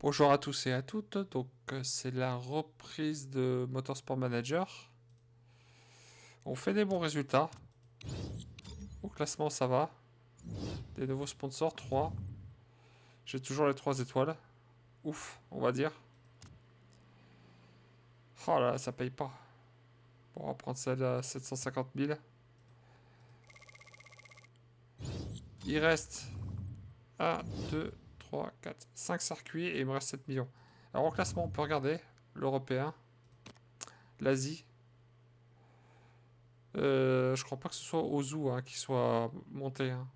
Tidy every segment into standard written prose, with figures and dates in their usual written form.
Bonjour à tous et à toutes, donc c'est la reprise de Motorsport Manager. On fait des bons résultats. Au classement ça va. Des nouveaux sponsors, 3. J'ai toujours les 3 étoiles. Ouf, on va dire. Oh là là, ça paye pas. Bon, on va prendre celle à 750 000. Il reste 1, 2, 3, 4, 5 circuits et il me reste 7 millions. Alors au classement on peut regarder l'Européen, l'Asie. Je crois pas que ce soit Ozu hein, qui soit monté. Hein.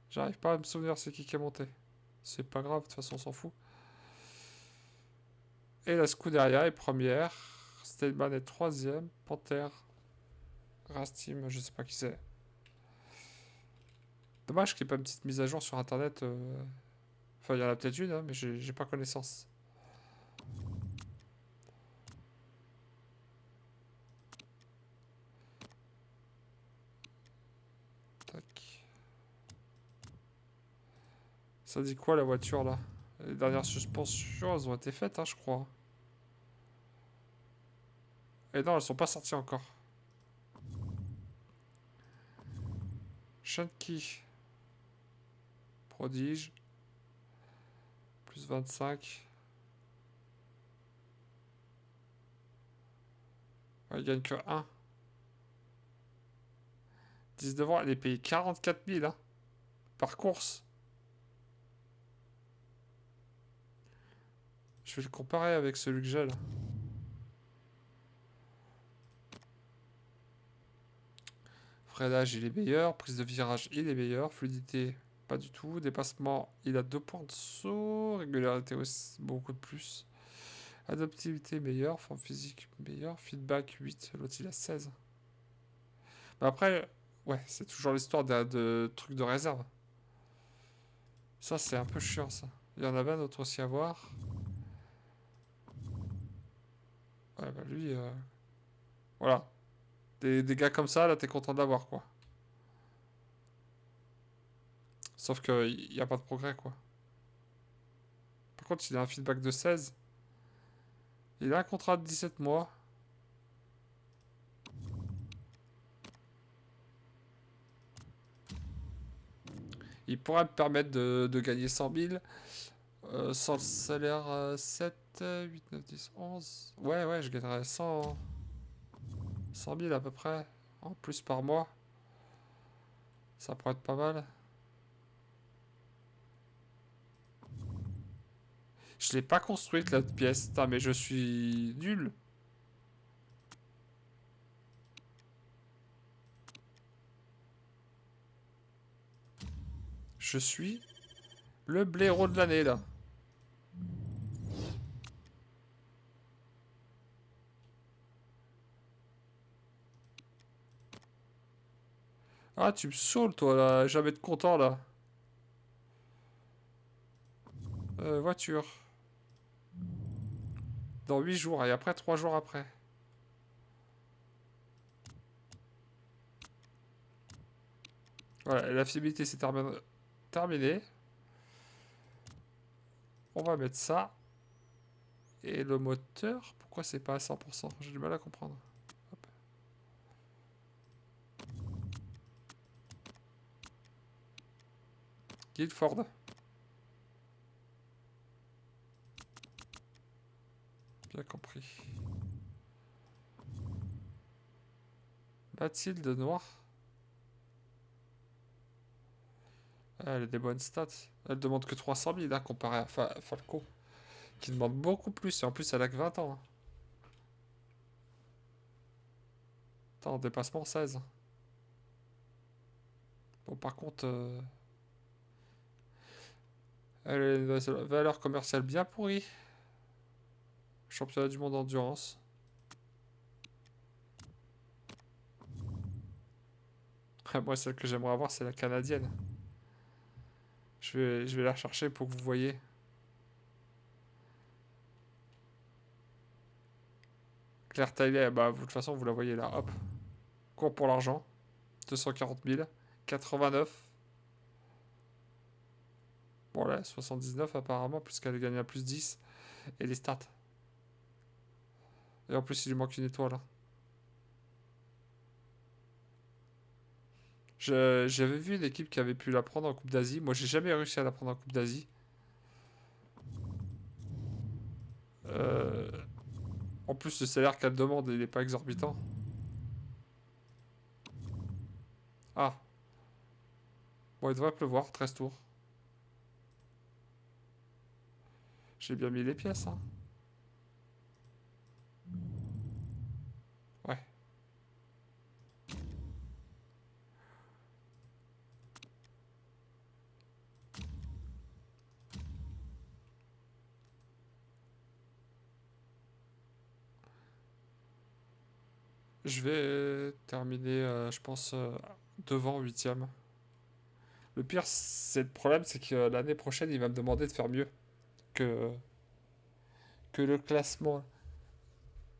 J'arrive pas à me souvenir c'est qui est monté. C'est pas grave, de toute façon on s'en fout. Et la Scuderia est première. Stedman est troisième. Panther. Rastim, je sais pas qui c'est. Dommage qu'il n'y ait pas une petite mise à jour sur internet. Enfin, il y en a peut-être une, hein, mais j'ai pas connaissance. Tac. Ça dit quoi la voiture là? Les dernières suspensions, elles ont été faites, hein, je crois. Et non, elles sont pas sorties encore. Shanky. Prodige. Plus 25. Ouais, il gagne que 1. 10 devant, elle est payée 44 000 hein, par course. Je vais le comparer avec celui que j'ai là. Freinage, il est meilleur. Prise de virage, il est meilleur. Fluidité, pas du tout. Dépassement, il a 2 points de saut. Régularité aussi, beaucoup de plus. Adaptivité, meilleure. Forme physique, meilleure. Feedback, 8. L'autre, il a 16. Mais après, ouais, c'est toujours l'histoire de trucs de réserve. Ça, c'est un peu chiant, ça. Il y en avait un autre aussi à voir. Ouais, bah lui, voilà. Des gars comme ça, là, t'es content d'avoir, quoi. Sauf qu'il n'y a pas de progrès, quoi. Par contre, il a un feedback de 16. Il a un contrat de 17 mois. Il pourrait me permettre de gagner 100 000 sans le salaire 7, 8, 9, 10, 11. Ouais, ouais, je gagnerais 100 000 à peu près en plus par mois. Ça pourrait être pas mal. Je l'ai pas construite la pièce. Putain, mais je suis nul. Je suis le blaireau de l'année là. Ah, tu me saoules toi là. Jamais de content là. Voiture. Dans 8 jours et après 3 jours après. Voilà, la fiabilité c'est terminé. On va mettre ça. Et le moteur, pourquoi c'est pas à 100%? J'ai du mal à comprendre. Hop. Guildford. Bien compris. Mathilde Noir. Elle a des bonnes stats. Elle demande que 300 000 hein, comparé à Falco. Qui demande beaucoup plus. Et en plus, elle a que 20 ans. Hein. Attends, dépassement 16. Bon, par contre, elle a une valeur commerciale bien pourrie. Championnat du monde endurance. Moi, celle que j'aimerais avoir, c'est la canadienne. Je vais la chercher pour que vous voyez. Claire Taylor, bah, de toute façon, vous la voyez là. Hop. Cours pour l'argent. 240 000. 89. Bon, là, 79 apparemment, puisqu'elle gagne à plus 10. Et les stats. Et en plus, il lui manque une étoile. Hein. J'avais vu une équipe qui avait pu la prendre en Coupe d'Asie. Moi, j'ai jamais réussi à la prendre en Coupe d'Asie. En plus, le salaire qu'elle demande, il n'est pas exorbitant. Ah. Bon, il devrait pleuvoir, 13 tours. J'ai bien mis les pièces, hein. Ouais. Je vais terminer, je pense, devant 8ème. Le pire, c'est le problème, c'est que l'année prochaine, il va me demander de faire mieux que, que le classement.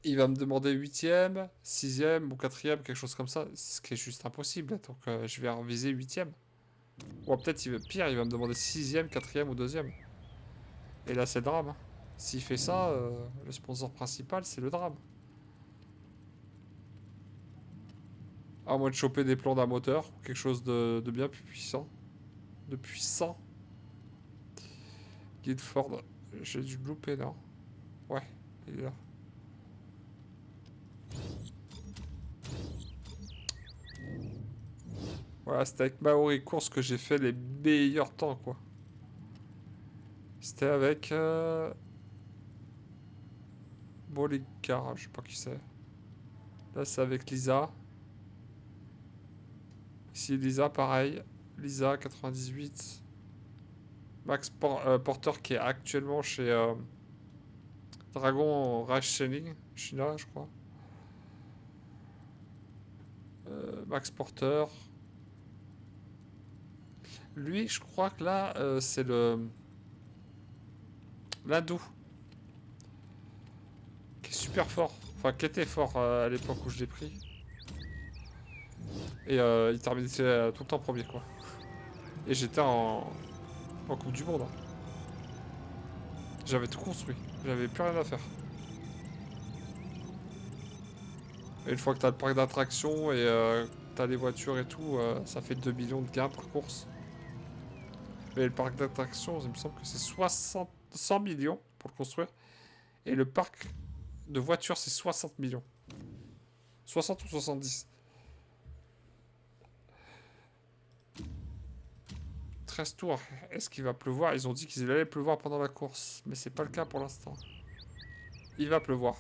Il va me demander 8ème, 6ème ou 4ème, quelque chose comme ça, ce qui est juste impossible. Donc je vais viser 8ème. Ou peut-être, pire, il va me demander 6ème, 4ème ou 2ème. Et là, c'est le drame. Hein. S'il fait ça, le sponsor principal, c'est le drame. À moins de choper des plans d'un moteur, ou quelque chose de bien plus puissant. De puissant. Guildford, j'ai dû le louper, non? Ouais, il est là. Voilà, c'était avec Maori Course que j'ai fait les meilleurs temps, quoi. C'était avec... Bollinger, je sais pas qui c'est. Là, c'est avec Lisa. Ici, Lisa, pareil. Lisa, 98. Max Porter, qui est actuellement chez Dragon Rationing, China, je crois. Max Porter. Lui, je crois que là, c'est l'hindou. Qui est super fort. Enfin, qui était fort à l'époque où je l'ai pris. Et il terminait tout le temps premier, quoi. Et j'étais en Coupe du Monde. Hein. J'avais tout construit. J'avais plus rien à faire. Et une fois que t'as le parc d'attractions et t'as les voitures et tout, ça fait 2 millions de gains par course. Mais le parc d'attractions, il me semble que c'est 100 millions pour le construire. Et le parc de voitures, c'est 60 millions. 60 ou 70. 13 tours. Est-ce qu'il va pleuvoir? Ils ont dit qu'il allait pleuvoir pendant la course. Mais c'est pas le cas pour l'instant. Il va pleuvoir.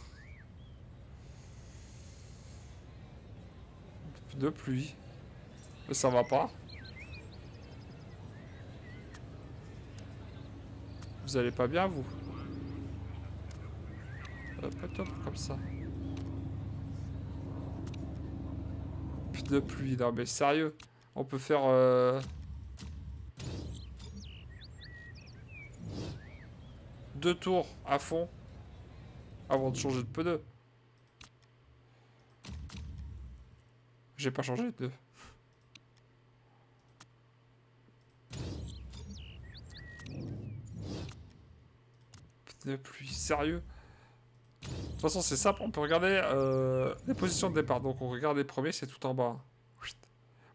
De pluie. Mais ça va pas. Vous allez pas bien, vous? Pas top comme ça. De pluie, non mais sérieux. On peut faire... 2 tours à fond avant de changer de pneu. J'ai pas changé de pneu. De pluie, sérieux. De toute façon, c'est simple, on peut regarder les positions de départ. Donc, on regarde les premiers, c'est tout en bas.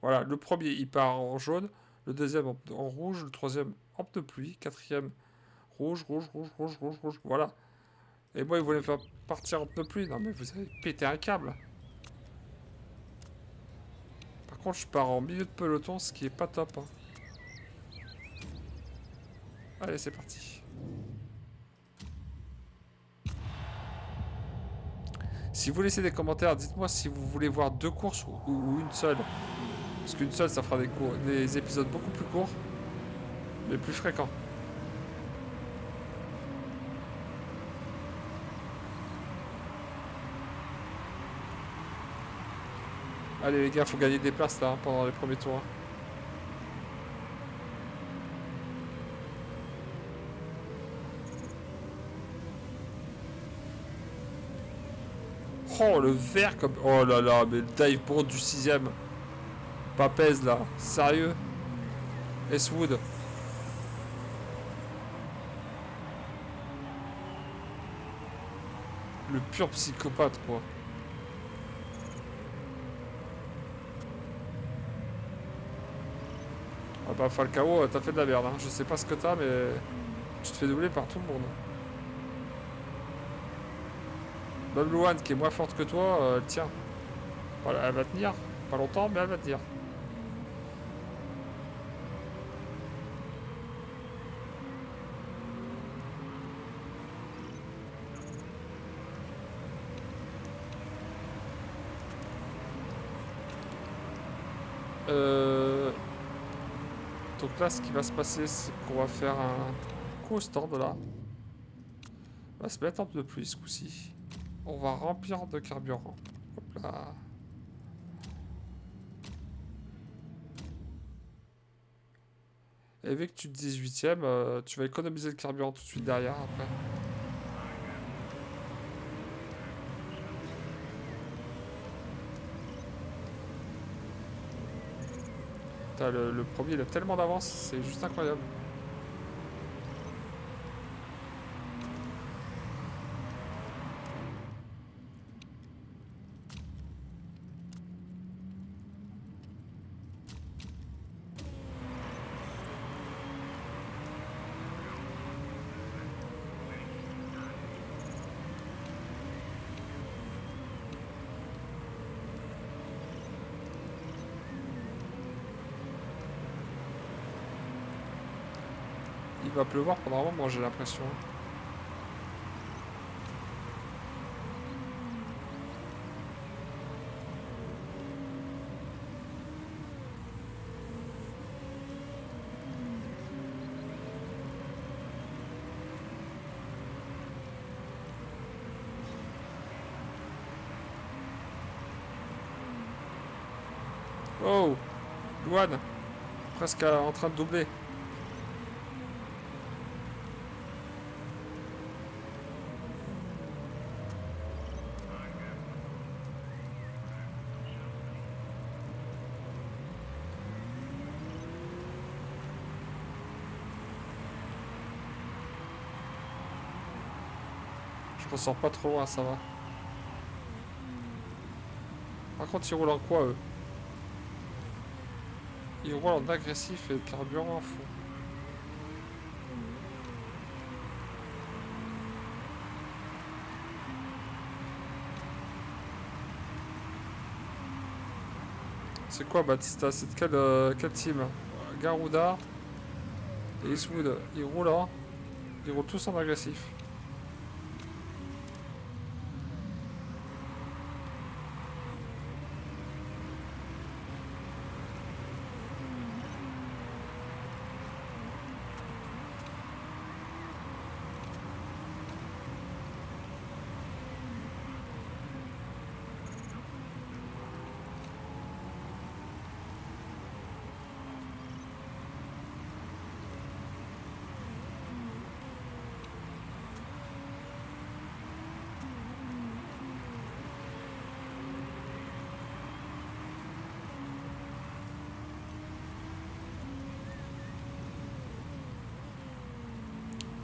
Voilà, le premier, il part en jaune. Le deuxième en rouge. Le troisième en pneu pluie. Quatrième, rouge, rouge, rouge, rouge, rouge, rouge. Voilà. Et moi, ils voulaient me faire partir en pneu pluie. Non, mais vous avez pété un câble. Par contre, je pars en milieu de peloton, ce qui est pas top. Hein. Allez, c'est parti. Si vous laissez des commentaires, dites-moi si vous voulez voir 2 courses ou une seule. Parce qu'une seule, ça fera des épisodes beaucoup plus courts, mais plus fréquents. Allez les gars, faut gagner des places là hein, pendant les premiers tours. Hein. Oh le vert comme... Oh là là, mais le dive board du 6ème. Pas pèse là, sérieux. S-Wood. Le pur psychopathe, quoi. Ah bah Falcao, t'as fait de la merde, hein. Je sais pas ce que t'as, mais tu te fais doubler par tout le monde. Même Luan, qui est moins forte que toi, tiens. Voilà, elle va tenir. Pas longtemps, mais elle va tenir. Donc là, ce qui va se passer, c'est qu'on va faire un coup au stand, là. On va se mettre en pneu pluie, ce coup-ci. On va remplir de carburant. Hop là. Et vu que tu te 18ème, tu vas économiser le carburant tout de suite derrière, après. Le premier, il a tellement d'avance, c'est juste incroyable. Il va pleuvoir pendant un moment, j'ai l'impression. Oh, Luan, presque en train de doubler. Je ressors pas trop loin, ça va. Par contre, ils roulent en quoi, eux? Ils roulent en agressif et le carburant en fond. C'est quoi, Batista? C'est de quel team? Garuda et Eastwood. Ils roulent en... Ils roulent tous en agressif.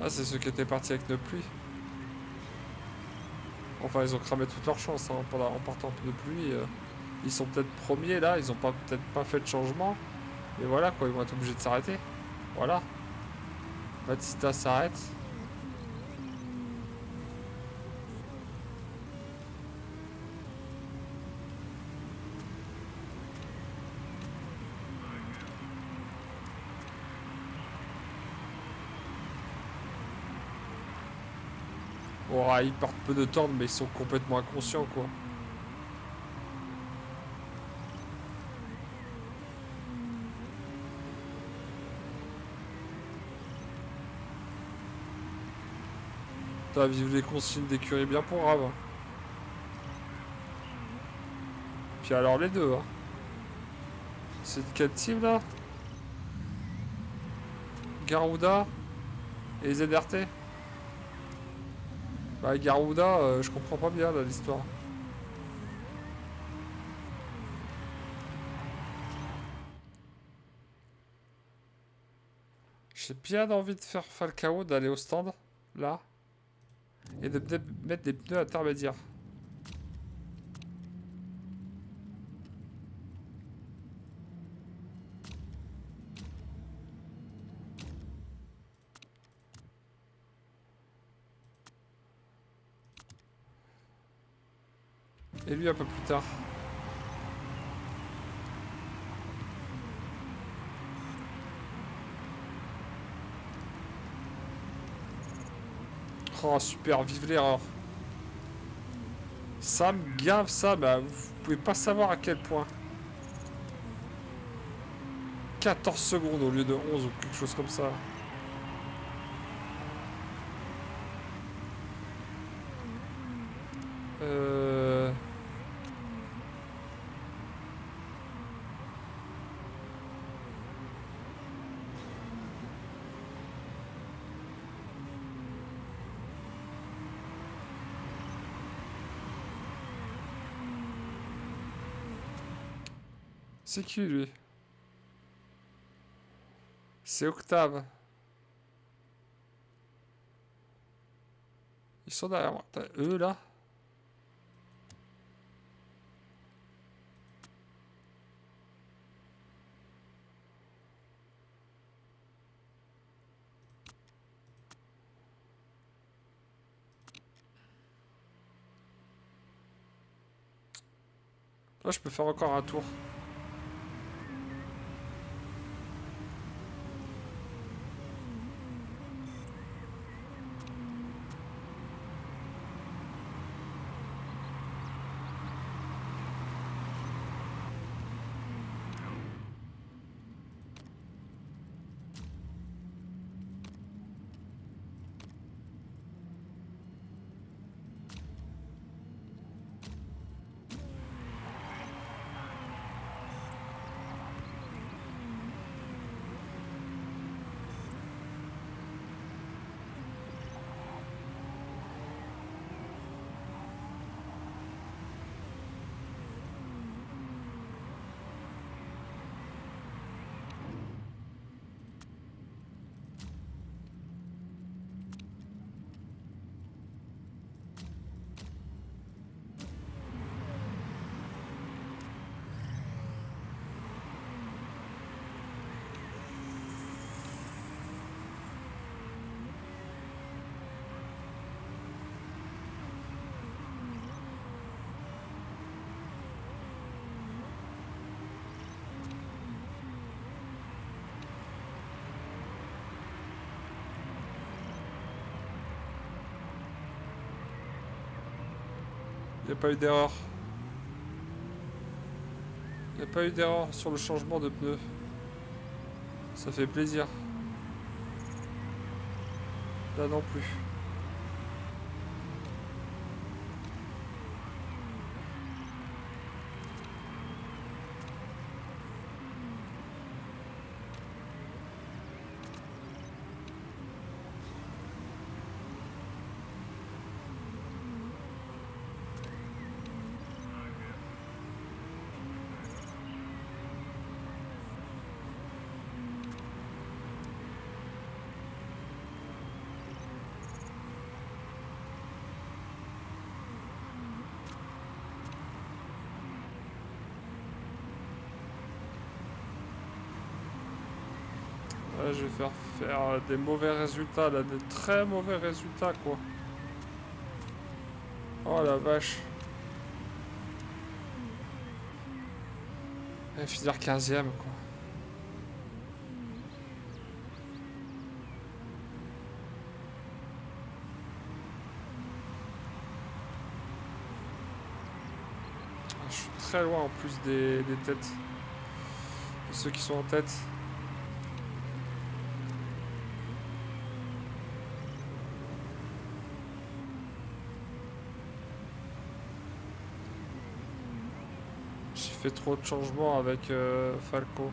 Ah, c'est ceux qui étaient partis avec nos pluies. Enfin, ils ont cramé toute leur chance, hein, en partant de pluie. Ils sont peut-être premiers là, ils ont peut-être pas fait de changement. Mais voilà quoi, ils vont être obligés de s'arrêter. Voilà. Batista s'arrête. Bon, ah, ils partent peu de temps, mais ils sont complètement inconscients quoi. T'as vivre les consignes d'écurie bien pour grave. Hein. Puis alors les deux, hein. C'est de quel team là? Garuda et ZRT? Bah Garuda, je comprends pas bien là l'histoire. J'ai bien envie de faire Falcao, d'aller au stand, là. Et de mettre des pneus intermédiaires. Et lui un peu plus tard. Oh super, vive l'erreur. Ça me gave ça, bah vous pouvez pas savoir à quel point. 14 secondes au lieu de 11 ou quelque chose comme ça. Euh... C'est qui lui? C'est Octave. Ils sont derrière moi. Eux là. Là je peux faire encore un tour. Il n'y a pas eu d'erreur. Il n'y a pas eu d'erreur sur le changement de pneus. Ça fait plaisir. Là non plus. Là, je vais faire des mauvais résultats, là, des très mauvais résultats, quoi. Oh la vache. Et finir 15ème, quoi. Je suis très loin en plus des têtes. De ceux qui sont en tête. J'ai fait trop de changements avec Falco.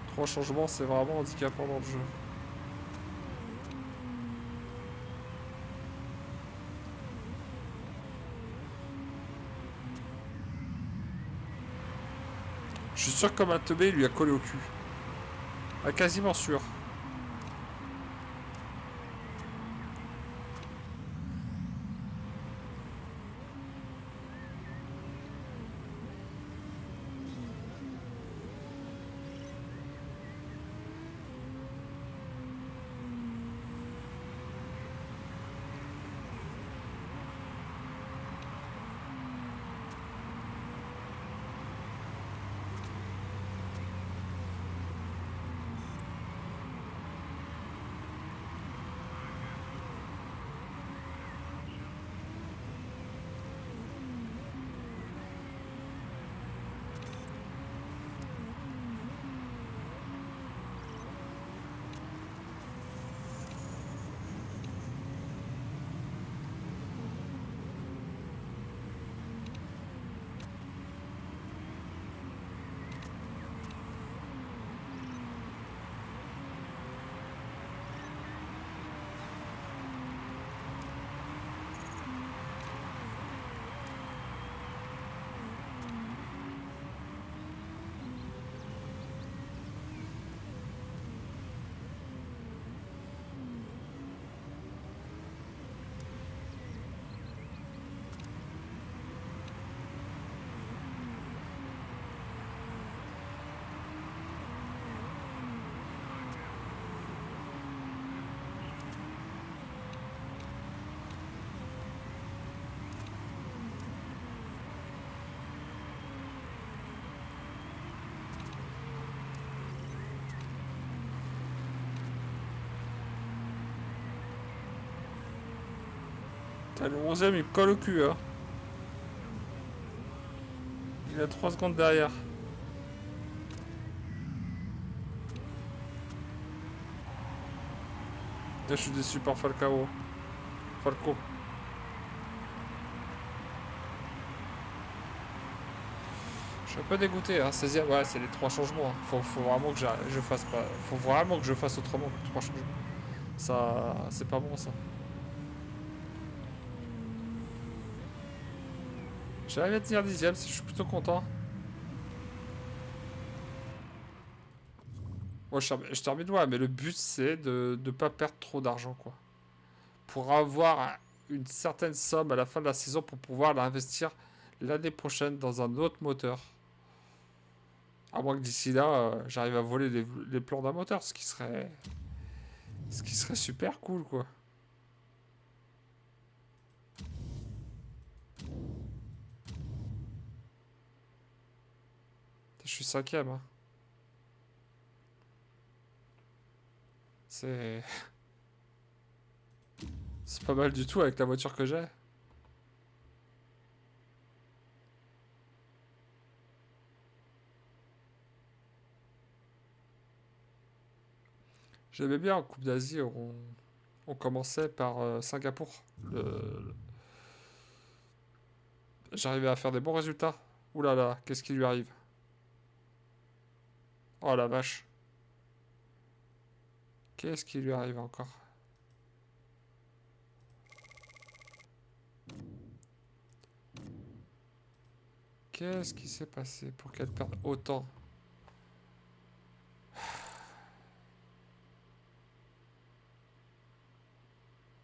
Trop de changements, c'est vraiment handicapant dans le jeu. Je suis sûr que comme un teubé, il lui a collé au cul. Ah, quasiment sûr. Putain, le 11ème, il me colle au cul, hein. Il a 3 secondes derrière. Là, je suis déçu par Falcao. Falco. Je suis un peu dégoûté, hein. 16ème, ouais, c'est les 3 changements. Hein. Faut vraiment que je fasse pas. Faut vraiment que je fasse autrement que 3 changements. Ça, c'est pas bon, ça. J'arrive à tenir 10ème, je suis plutôt content. Ouais, je termine, ouais, mais le but, c'est de ne pas perdre trop d'argent, quoi. Pour avoir une certaine somme à la fin de la saison pour pouvoir l'investir l'année prochaine dans un autre moteur. À moins que d'ici là, j'arrive à voler les plans d'un moteur, ce qui serait super cool, quoi. Je suis 5ème, hein. C'est... C'est pas mal du tout avec la voiture que j'ai. J'aimais bien en Coupe d'Asie, on commençait par Singapour. J'arrivais à faire des bons résultats. Ouh là là, qu'est-ce qui lui arrive? Oh la vache. Qu'est-ce qui lui arrive encore? Qu'est-ce qui s'est passé pour qu'elle perde autant?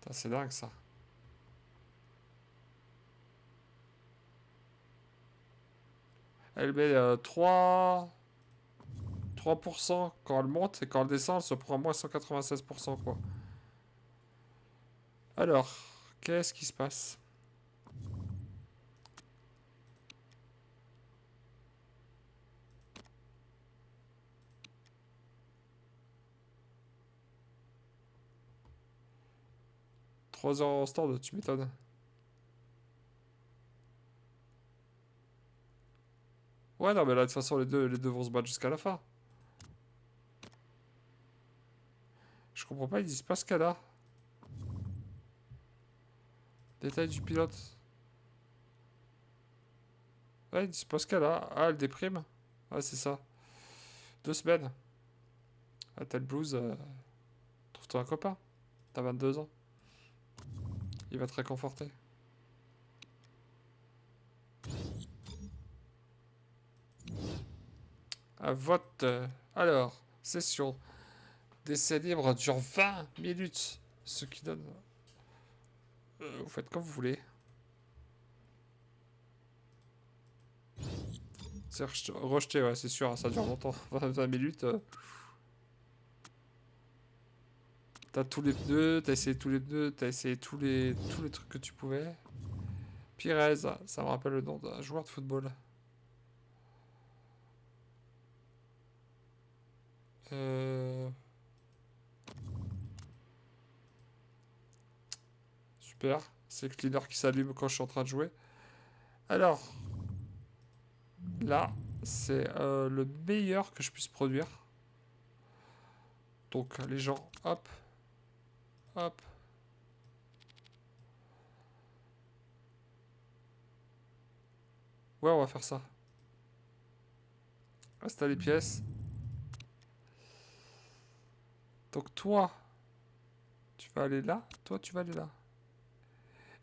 Putain, c'est dingue ça. Elle met 3% quand elle monte et quand elle descend, elle se prend moins 196% quoi. Alors, qu'est-ce qui se passe? Trois heures en stand, tu m'étonnes. Ouais, non, mais là, de toute façon, les deux vont se battre jusqu'à la fin. Je comprends pas, ils disent pas ce qu'elle a. Détail du pilote. Ouais, ils disent pas ce qu'elle a. Ah, elle déprime. Ouais, c'est ça. 2 semaines. Ah, t'as le blues. Trouve-toi un copain. T'as 22 ans. Il va te réconforter. Un vote. Alors, Session. D'essai libre dure 20 minutes. Ce qui donne... vous faites comme vous voulez. C'est rejeté, ouais, c'est sûr, ça dure longtemps. 20 minutes. T'as tous les pneus, t'as essayé tous les pneus, t'as essayé tous les trucs que tu pouvais. Pires, ça me rappelle le nom d'un joueur de football. Super, c'est le cleaner qui s'allume quand je suis en train de jouer. Alors, là, c'est le meilleur que je puisse produire. Donc, les gens, hop, hop. Ouais, on va faire ça. Installer les pièces. Donc, toi, tu vas aller là. Toi, tu vas aller là.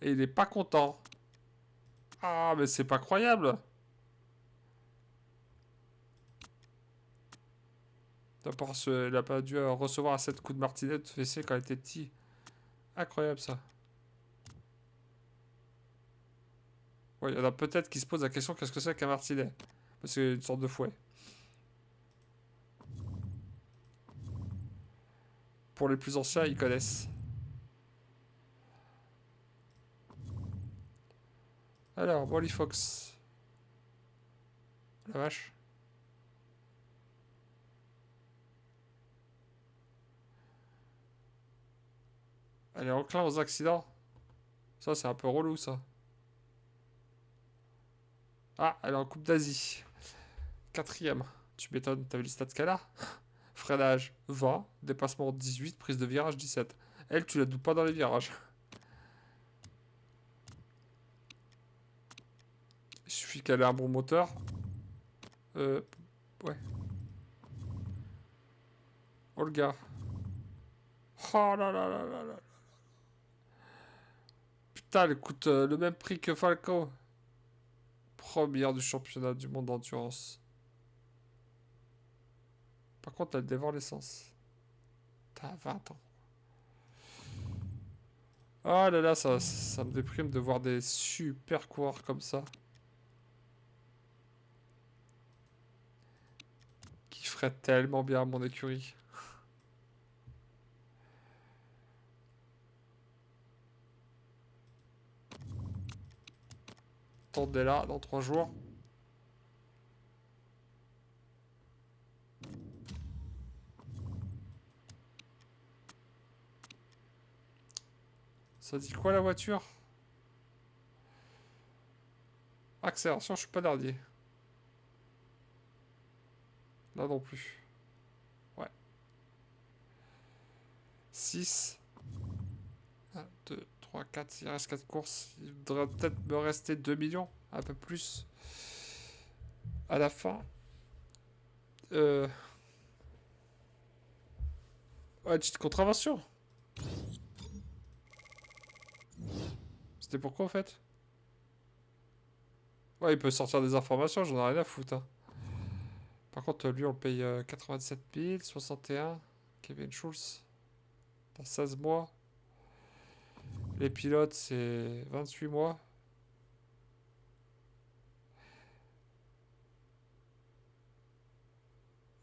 Et il est pas content. Ah, mais c'est pas croyable. D'abord, il a pas dû recevoir assez de coups de martinet de fessée quand il était petit. Incroyable, ça. Ouais, il y en a peut-être qui se posent la question qu'est-ce que c'est qu'un martinet? C'est une sorte de fouet. Pour les plus anciens, ils connaissent. Alors, Wally Fox. La vache. Elle est enclin aux accidents. Ça, c'est un peu relou, ça. Ah, elle est en Coupe d'Asie. Quatrième. Tu m'étonnes, t'avais les stats qu'elle a. Freinage 20, dépassement 18, prise de virage 17. Elle, tu la doutes pas dans les virages. Il suffit qu'elle ait un bon moteur. Ouais. Olga. Oh là là là là là. Putain, elle coûte le même prix que Falco. Première du championnat du monde d'endurance. Par contre, elle dévore l'essence. T'as 20 ans. Oh là là, ça me déprime de voir des super coureurs comme ça. Qui feraient tellement bien à mon écurie. Attendez là, dans 3 jours. Ça dit quoi la voiture? Accélération, je suis pas dernier. Là non plus. Ouais. 6. 1, 2, 3, 4. Il reste 4 courses. Il devrait peut-être me rester 2 millions. Un peu plus. À la fin. Ouais, petite contravention. C'était pourquoi en fait? Ouais, il peut sortir des informations, j'en ai rien à foutre. Hein. Par contre, lui, on le paye 87 000, 61. Kevin Schulz. Dans 16 mois. Les pilotes, c'est 28 mois.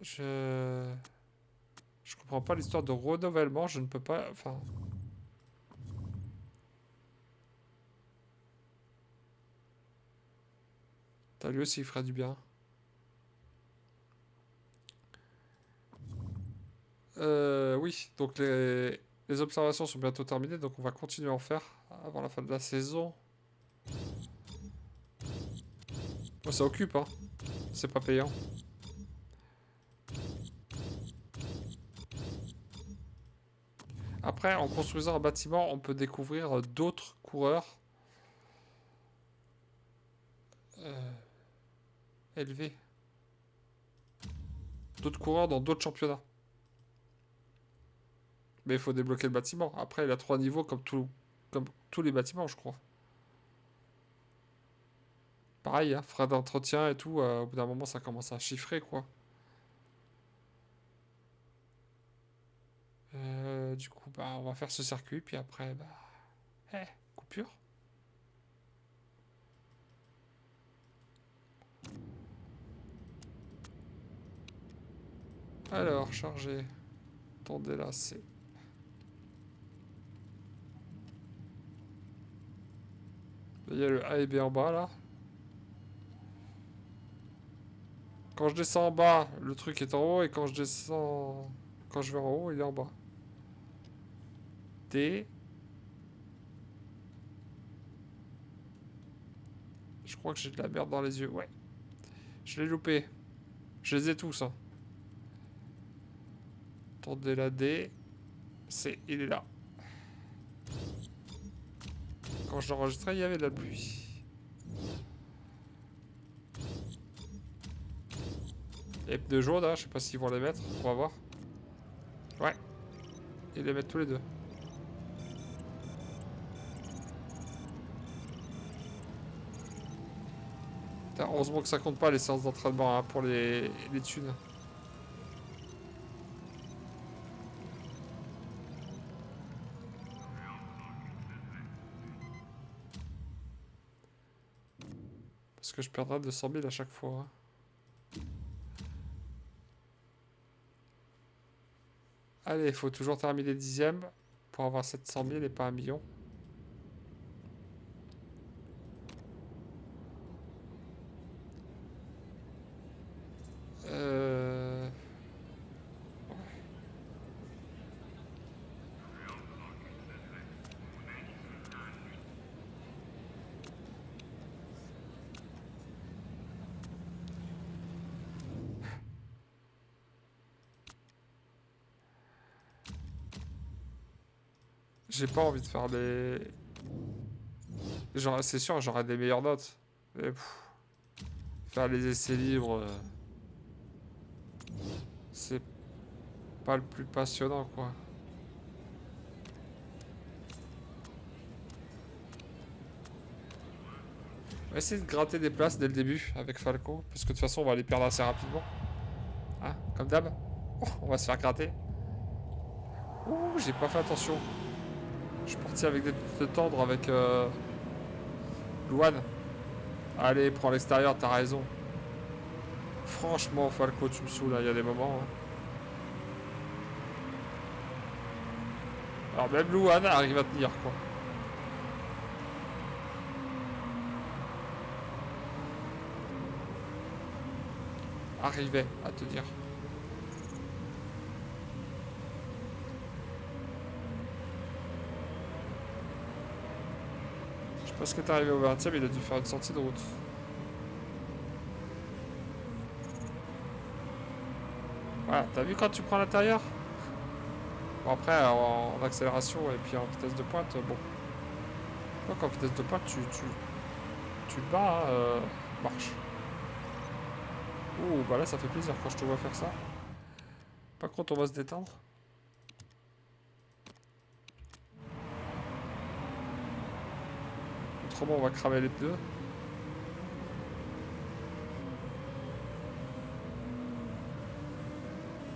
Je... Je comprends pas l'histoire de renouvellement, je ne peux pas... Enfin... T'as lui aussi, il ferait du bien. Oui, donc les observations sont bientôt terminées, donc on va continuer à en faire avant la fin de la saison. Bon, ça occupe, hein. C'est pas payant. Après, en construisant un bâtiment, on peut découvrir d'autres coureurs élevés. D'autres coureurs dans d'autres championnats. Mais il faut débloquer le bâtiment. Après, il a 3 niveaux comme tous les bâtiments, je crois. Pareil, hein, frais d'entretien et tout, au bout d'un moment, ça commence à chiffrer, quoi. Du coup, bah, on va faire ce circuit, puis après, bah, coupure. Alors, charger. Tendez là, c'est... Il y a le A et B en bas, là. Quand je descends en bas, le truc est en haut, et quand je descends... Quand je vais en haut, il est en bas. D. Je crois que j'ai de la merde dans les yeux, ouais. Je l'ai loupé. Je les ai tous, hein. Tendez la D. C, il est là. Quand je l'enregistrais, il y avait de la pluie. Les pneus jaunes, hein, je sais pas s'ils vont les mettre, on va voir. Ouais, ils les mettent tous les deux. Putain, heureusement que ça compte pas les séances d'entraînement hein, pour les thunes. Parce que je perdrai 200 000 à chaque fois. Hein. Allez, il faut toujours terminer dixième pour avoir 700 000 et pas 1 million. J'ai pas envie de faire les... Genre, c'est sûr, j'aurai des meilleures notes. Mais faire les essais libres, c'est pas le plus passionnant, quoi. On va essayer de gratter des places dès le début avec Falco, parce que de toute façon, on va les perdre assez rapidement. Hein, comme d'hab. Oh, on va se faire gratter. Ouh, j'ai pas fait attention. Je suis parti avec des de tendre avec Louane. Allez, prends l'extérieur, t'as raison. Franchement, Falco, tu me saoules, il y a des moments. Hein. Alors même Louane arrive à tenir, quoi. Arrivait à tenir. Je sais pas ce que t'es arrivé au 20ème, il a dû faire une sortie de route. Voilà, t'as vu quand tu prends l'intérieur? Bon, après, en accélération et puis en vitesse de pointe, bon. Je crois qu'en vitesse de pointe, tu le bats, hein, marche. Ouh, bah là, ça fait plaisir quand je te vois faire ça. Par contre, on va se détendre. Autrement, on va cramer les pneus.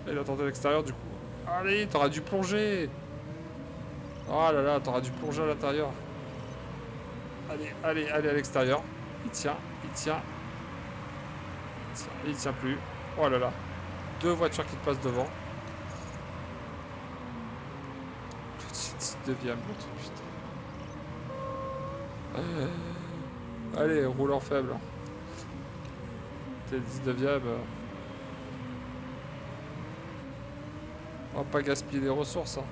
Et il attendait à l'extérieur, du coup. Allez, t'auras dû plonger. Oh là là, t'auras dû plonger à l'intérieur. Allez, allez, allez à l'extérieur. Il tient, il tient. Il tient plus. Oh là là. Deux voitures qui te passent devant. Petite deuxième, l'autre, putain. Allez, roulant faible. T'es 19ème. On va pas gaspiller les ressources. Hein.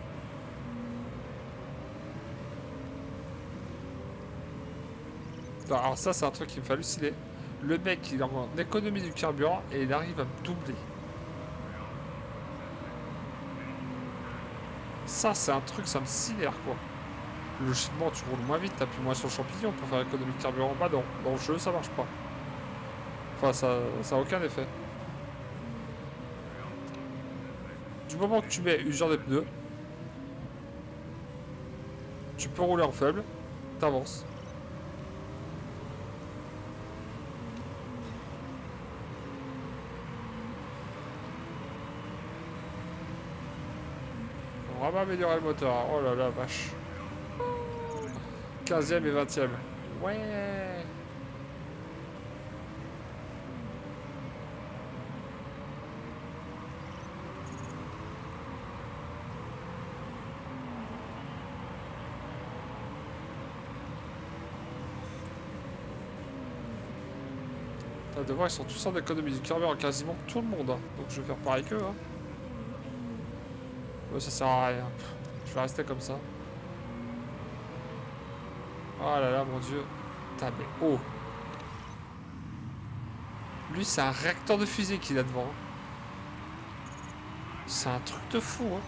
Non, alors ça, c'est un truc qui me fait halluciner. Le mec, il est en économie du carburant et il arrive à me doubler. Ça, c'est un truc, ça me sidère, quoi. Logiquement, tu roules moins vite, t'appuies moins sur le champignon pour faire économie de carburant. Bah non, dans le jeu, ça marche pas. Enfin, ça a aucun effet. Du moment que tu mets usure des pneus, tu peux rouler en faible, t'avances. vraiment améliorer le moteur. Hein. Oh là là, vache. 15e et 20e. Ouais. Devant, ils sont tous en économie du carburant, quasiment tout le monde. Hein. Donc je vais faire pareil qu'eux. Hein. Ouais, ça sert à rien. Je vais rester comme ça. Oh là là, mon dieu. Putain, mais oh. Lui, c'est un réacteur de fusée qu'il a devant. Hein. C'est un truc de fou. Hein.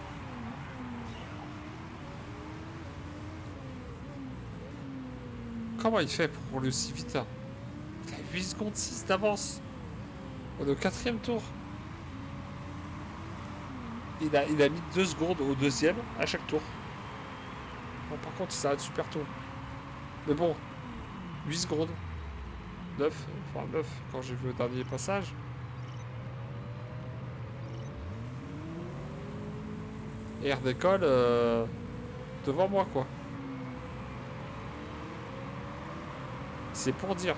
Comment il fait pour rouler aussi vite là? Il a 8 secondes 6 d'avance. On est au 4e tour. Il a mis 2 secondes au 2e à chaque tour. Bon, par contre, il s'arrête super tôt. Mais bon, 8 secondes. 9, enfin 9 quand j'ai vu le dernier passage. Et il redécolle devant moi, quoi. C'est pour dire.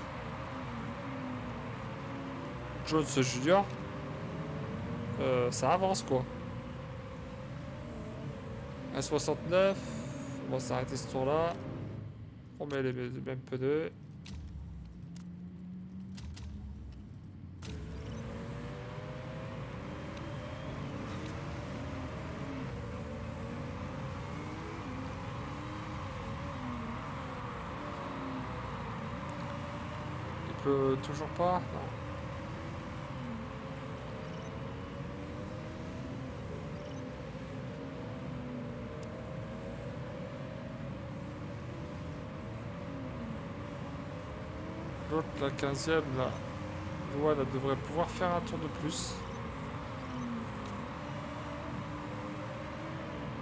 Jones Junior, ça avance, quoi. À 69, on va s'arrêter ce tour-là. On met les mêmes pneus. Il peut toujours pas. Non. L'autre, la 15e, là, voilà, elle devrait pouvoir faire un tour de plus.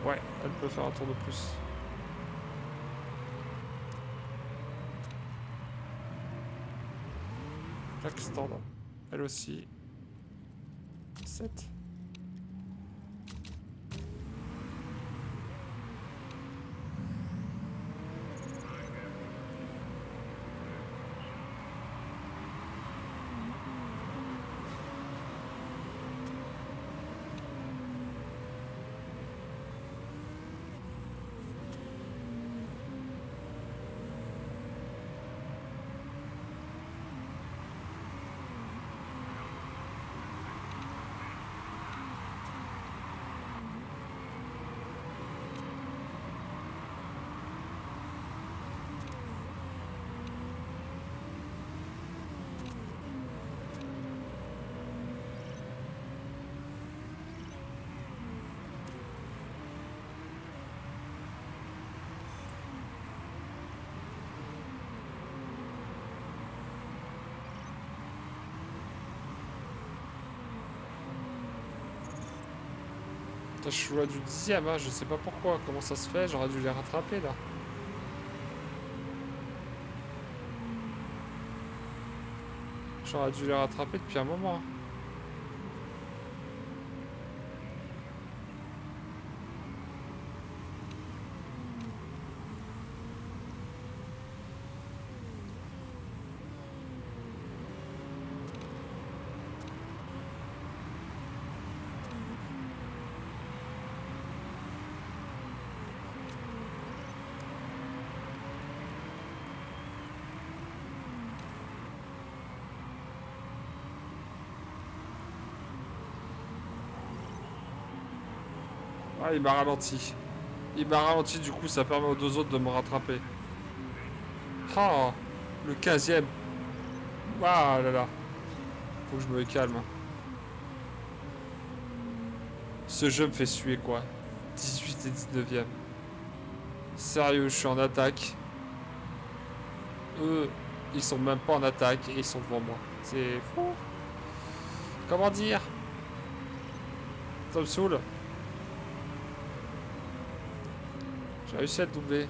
Ouais, elle peut faire un tour de plus. Blackstone, elle aussi. 7. Je suis loin du 10e, hein, je sais pas pourquoi, comment ça se fait, j'aurais dû les rattraper là. J'aurais dû les rattraper depuis un moment. Ah, il m'a ralenti. Il m'a ralenti, du coup, ça permet aux deux autres de me rattraper. Oh, le 15e. Ah là là. Faut que je me calme. Ce jeu me fait suer, quoi. 18 et 19e. Sérieux, je suis en attaque. Eux, ils sont même pas en attaque et ils sont devant moi. C'est fou. Comment dire? Ça me saoule. J'ai réussi à le doubler.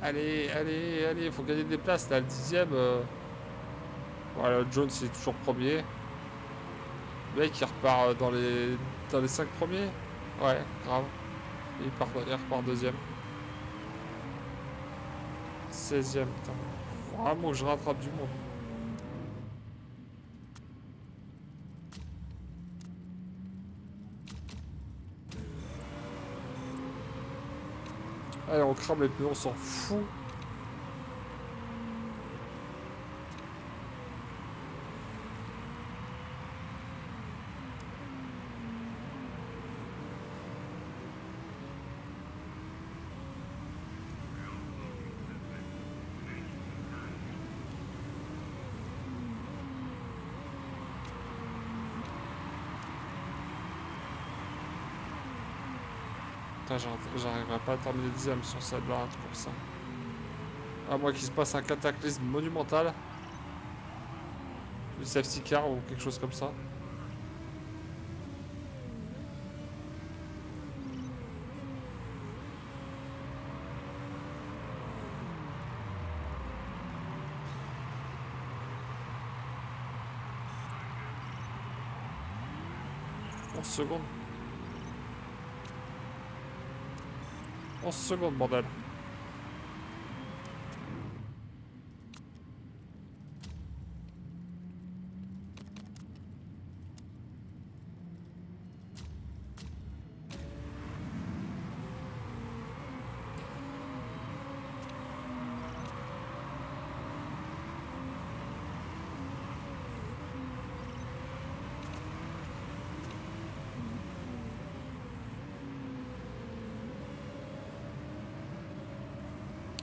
Allez, allez, allez, faut gagner des places là, le 10e. Voilà, Jones il est toujours premier. Le mec il repart dans les 5 premiers. Ouais, grave. Il repart deuxième. 16ème, putain. Vraiment que je rattrape du monde. Allez, on crame les pneus, on s'en fout. J'arriverai pas à terminer le 10ème sur celle-là pour ça. À moins qu'il se passe un cataclysme monumental. Du safety car ou quelque chose comme ça. En secondes. 11 secondes, bordel.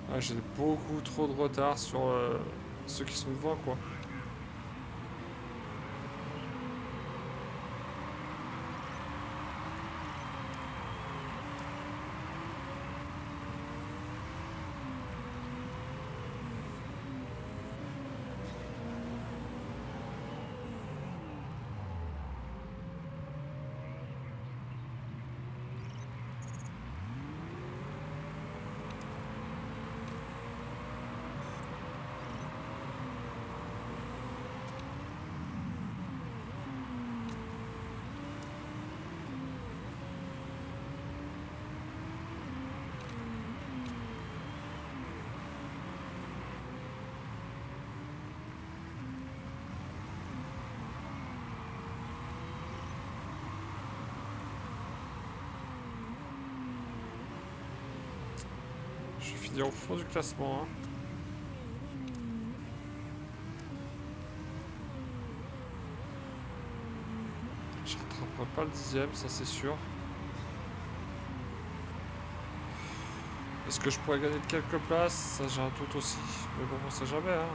Ouais, j'ai beaucoup trop de retard sur ceux qui sont devant, quoi. Je vais finir au fond du classement, hein. Je rattraperai pas le 10ème, ça c'est sûr. Est-ce que je pourrais gagner de quelques places? Ça j'ai un doute aussi. Mais bon, on sait jamais, hein.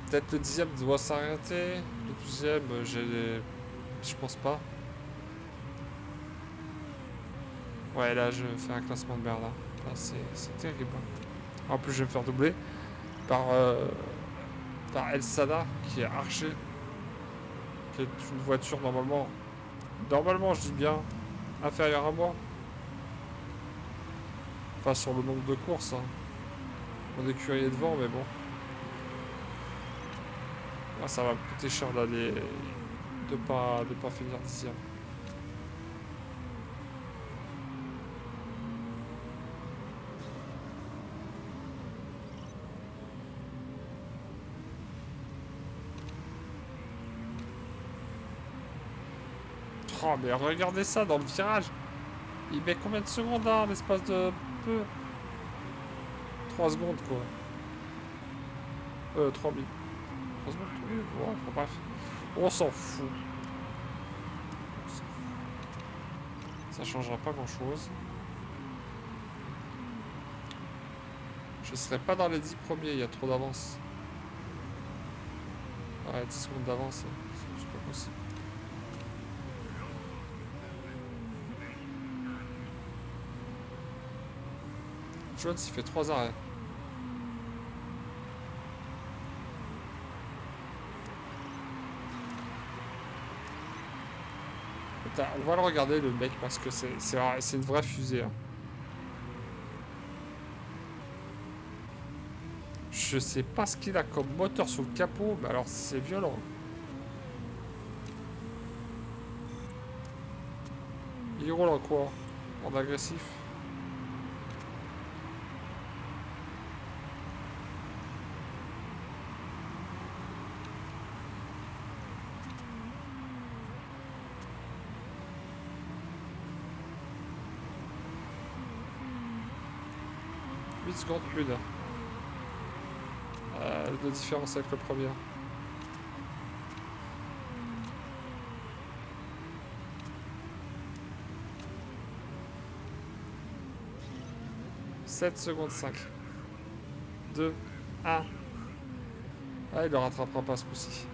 Peut-être le 10ème doit s'arrêter. Le 12ème, je pense pas. Ouais, là je fais un classement de merde, là. Là c'est terrible, hein. En plus je vais me faire doubler par, par El Sada, qui est archer. Qui est une voiture normalement je dis bien, inférieure à moi. Enfin sur le nombre de courses, hein. Mon écurie est devant, mais bon. Ah, ça va me coûter cher là de pas finir 10ème. Oh mais regardez ça dans le virage. Il met combien de secondes là, l'espace de peu? 3 secondes quoi. 3000. 3 secondes, 3000. Ouais, enfin, bref. On s'en fout. Ça changera pas grand chose. Je serai pas dans les 10 premiers, il y a trop d'avance. Ouais, 10 secondes d'avance, c'est pas possible. Jones, il fait 3 arrêts. On va le regarder le mec parce que c'est une vraie fusée, hein. Je sais pas ce qu'il a comme moteur sous le capot, mais alors c'est violent. Il roule en quoi? En agressif. Huit secondes plus de différence avec le premier. « 7 secondes 5. 2, 1. Ah, il le rattrapera pas ce coup-ci.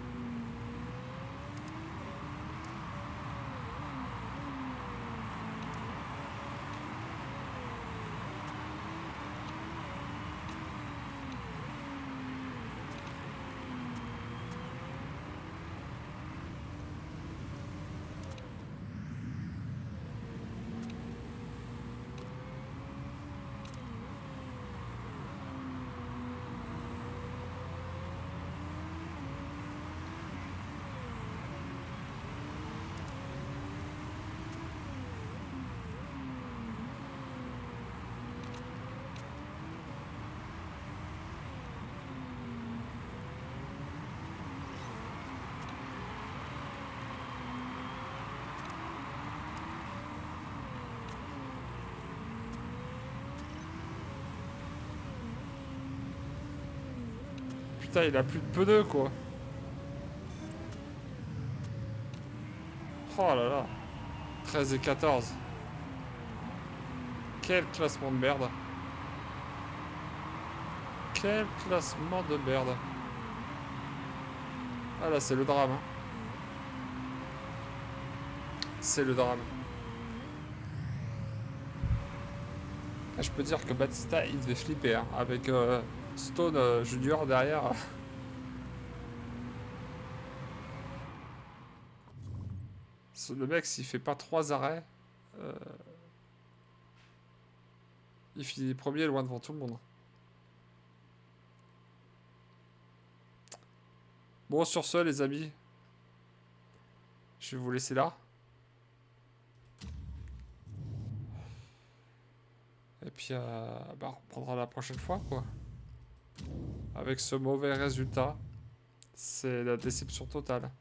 Putain, il a plus de pneus, quoi. Oh là là. 13 et 14. Quel classement de merde. Quel classement de merde. Ah là, c'est le drame. Hein. C'est le drame. Ah, je peux dire que Batista, il devait flipper. Hein, avec Stone Junior derrière. Le mec, s'il fait pas 3 arrêts, il finit premier loin devant tout le monde. Bon, sur ce, les amis, je vais vous laisser là. Et puis, on reprendra la prochaine fois, quoi. Avec ce mauvais résultat, c'est la déception totale.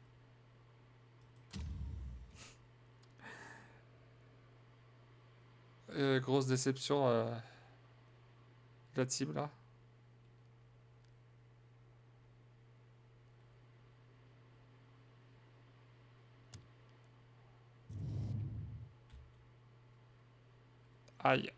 Grosse déception de la team, là. Aïe.